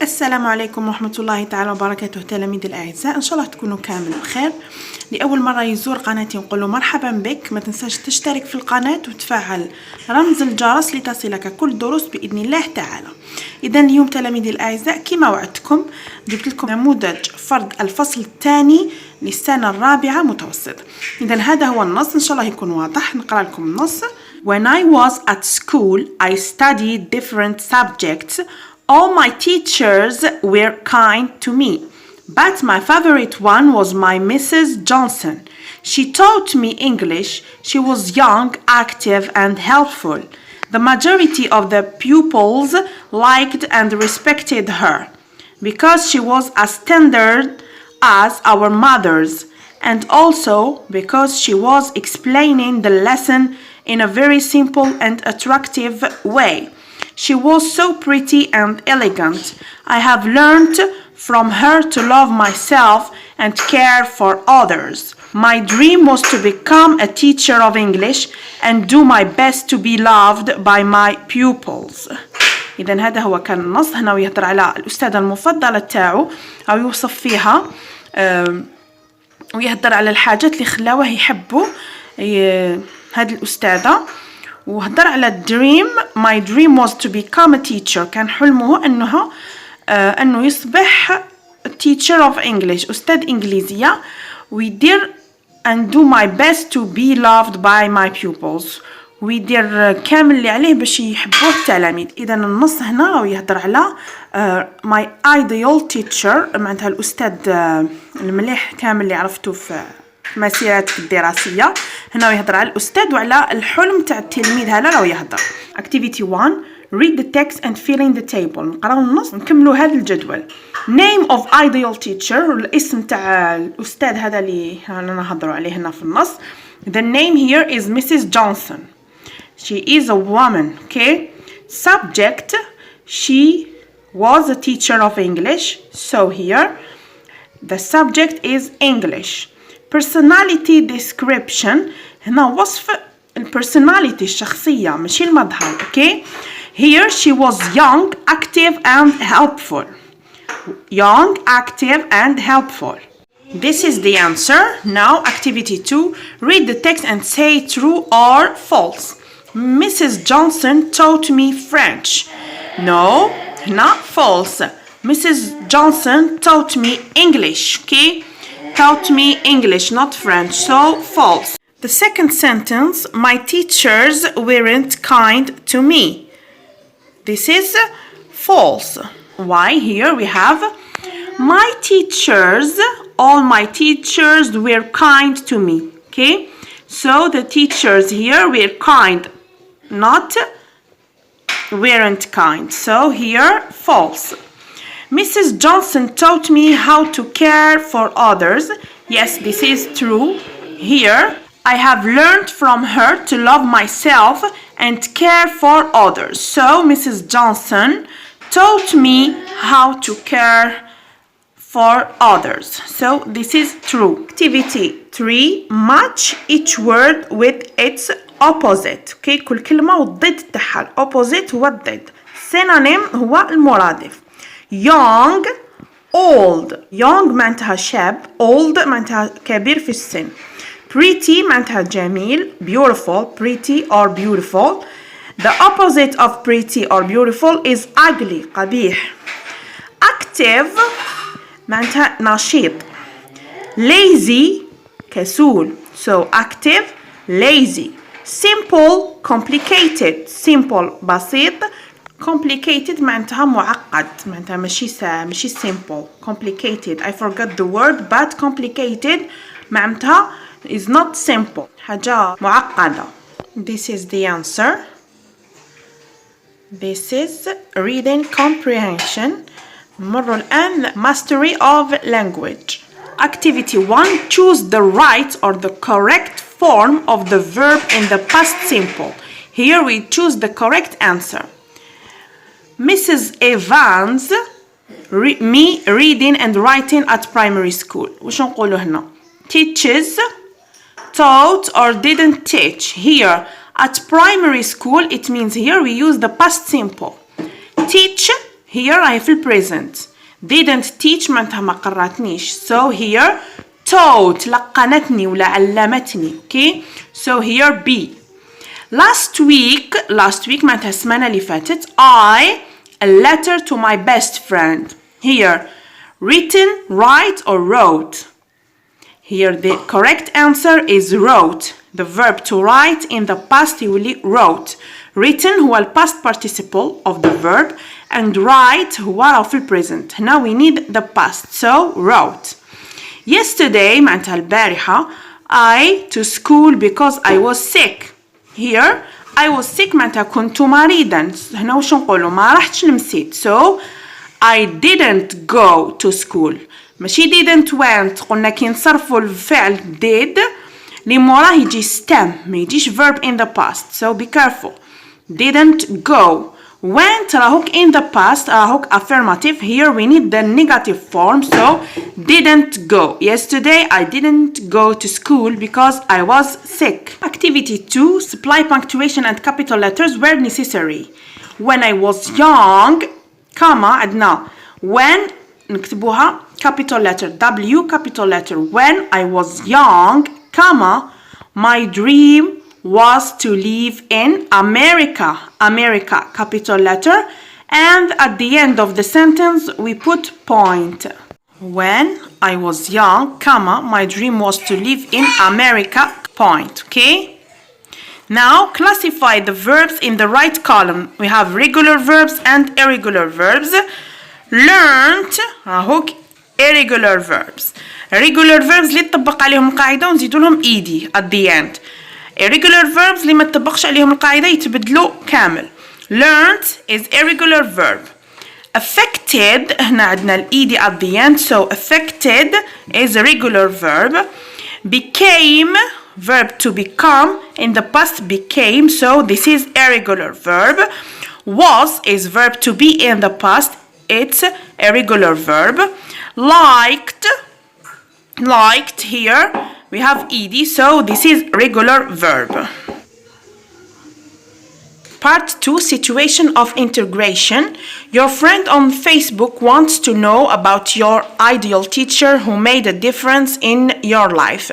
السلام عليكم ورحمة الله تعالى وبركاته تلاميذ الأعزاء، إن شاء الله تكونوا كامل بخير. لأول مرة يزور قناتي نقول له مرحبا بك، ما تنساش تشترك في القناة وتفعل رمز الجرس لتصلك كل دروس بإذن الله تعالى. إذا اليوم تلاميذ الأعزاء كما وعدتكم جبت لكم نموذج فرض الفصل الثاني للسنة الرابعة متوسط. إذا هذا هو النص، إن شاء الله يكون واضح. نقرأ لكم النص. When I was at school I studied different subjects. All my teachers were kind to me, but my favorite one was my Mrs. Johnson. She taught me English. She was young, active, and helpful. The majority of the pupils liked and respected her because she was as standard as our mothers, and also because she was explaining the lesson in a very simple and attractive way. She was so pretty and elegant. I have learned from her to love myself and care for others. My dream was to become a teacher of English and do my best to be loved by my pupils. إذن هذا هو كان النص. هنا يهضر على الأستاذة المفضلة تاعو أو يوصف فيها ويهضر على الحاجات اللي خلاوه يحبوا هذه الأستاذة. وهدر على dream. My dream was to become a teacher. كان حلمه أنه يصبح teacher of English، أستاذ إنجليزية. ويدير and do my best to be loved by my pupils. ويدير كامل اللي عليه باش يحبوه التلاميذ. إذا النص هنا راهو يهضر على my ideal teacher، معناتها الأستاذ المليح كامل اللي عرفته في مسيرتك الدراسية. هنا يهضر على الأستاذ وعلى الحلم تاع التلميذ. هذا راهو يهضر. Activity 1 read the text and fill in the table. نقراو النص نكملوا هذا الجدول. Name of ideal teacher، الاسم تاع الأستاذ هذا اللي أنا نهضروا عليه هنا في النص. The name here is Mrs. Johnson. She is a woman. Okay. Subject, she was a teacher of English. So here the subject is English. Personality description، هنا وصف البرسوناليتي الشخصية ماشي المظهر. Okay. Here she was young, active and helpful. Young, active and helpful. This is the answer. Now activity 2. Read the text and say true or false. Mrs. Johnson taught me French. No, not false. Mrs. Johnson taught me English. Okay. Taught me English, not French, so false. The second sentence, my teachers weren't kind to me. This is false. Why? Here we have my teachers, all my teachers were kind to me. Okay, so the teachers here were kind, not weren't kind. So here, false. Mrs. Johnson taught me how to care for others. Yes, this is true. Here, I have learned from her to love myself and care for others. So, Mrs. Johnson taught me how to care for others. So, this is true. Activity 3. Match each word with its opposite. Okay, كل كلمة والضد تاعها. Opposite هو الضد. Synonym هو المرادف. Young, old. Young معناتها شاب. Old معناتها كبير في السن. Pretty معناتها جميل. Beautiful, pretty or beautiful. The opposite of pretty or beautiful is ugly, قبيح. Active معناتها نشيط. Lazy كسول. So active, lazy. Simple, complicated. Simple بسيط. Complicated معناتها معقد، معناتها ماشي simple. Complicated. I forgot the word, but complicated معناتها is not simple. حاجة معقدة. This is the answer. This is reading comprehension. نمر الآن mastery of language. Activity 1. Choose the right or the correct form of the verb in the past simple. Here we choose the correct answer. Mrs. Evans me reading and writing at primary school. وش نقوله هنا؟ Teaches, taught or didn't teach. Here at primary school it means here we use the past simple. Teach here راهي في present. didn't teach معناتها ما قراتنيش. so here taught لقنتني ولا علمتني. okay so here B. last week معناتها السمانة اللي فاتت I a letter to my best friend. here written, write or wrote. Here the correct answer is wrote. The verb to write in the past يولي wrote. written هو ال past participle of the verb and write هو راهو في present. Now we need the past. So wrote. Yesterday معناتها البارحة I to school because I was sick. Here I was sick معناتها كنت مريضا. هنا وش نقولوا ما رحتش نمسيت. So I didn't go to school. ماشي didn't went. قلنا كي نصرفوا الفعل did اللي موراه يجي stem ما يجيش verb in the past. So be careful. didn't go. went راهوك in the past راهوك affirmative. Here we need the negative form. So didn't go. Yesterday I didn't go to school because I was sick. Activity 2. Supply punctuation and capital letters where necessary. When I was young comma عندنا when نكتبوها capital letter W capital letter. When I was young comma my dream was to live in America. America capital letter, and at the end of the sentence we put point. When I was young comma my dream was to live in America point. Okay, now classify the verbs in the right column. We have regular verbs and irregular verbs. learned راهوك irregular verbs. regular verbs اللي تطبق عليهم القاعدة ونزيدوا لهم ed at the end. irregular verbs اللي ما تطبقش عليهم القاعدة يتبدلوا كامل. learned is irregular verb. affected هنا عندنا ال ed at the end. so affected is a regular verb. became verb to become in the past became. so this is irregular verb. was is verb to be in the past. it's a regular verb. liked here we have ed. so this is regular verb. Part 2. Situation of integration. Your friend on Facebook wants to know about your ideal teacher who made a difference in your life.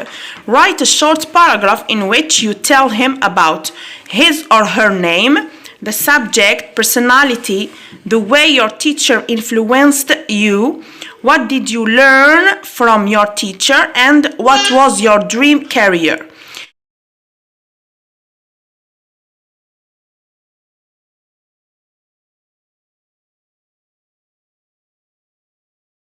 Write a short paragraph in which you tell him about his or her name, the subject, personality, the way your teacher influenced you, what did you learn from your teacher, and what was your dream career.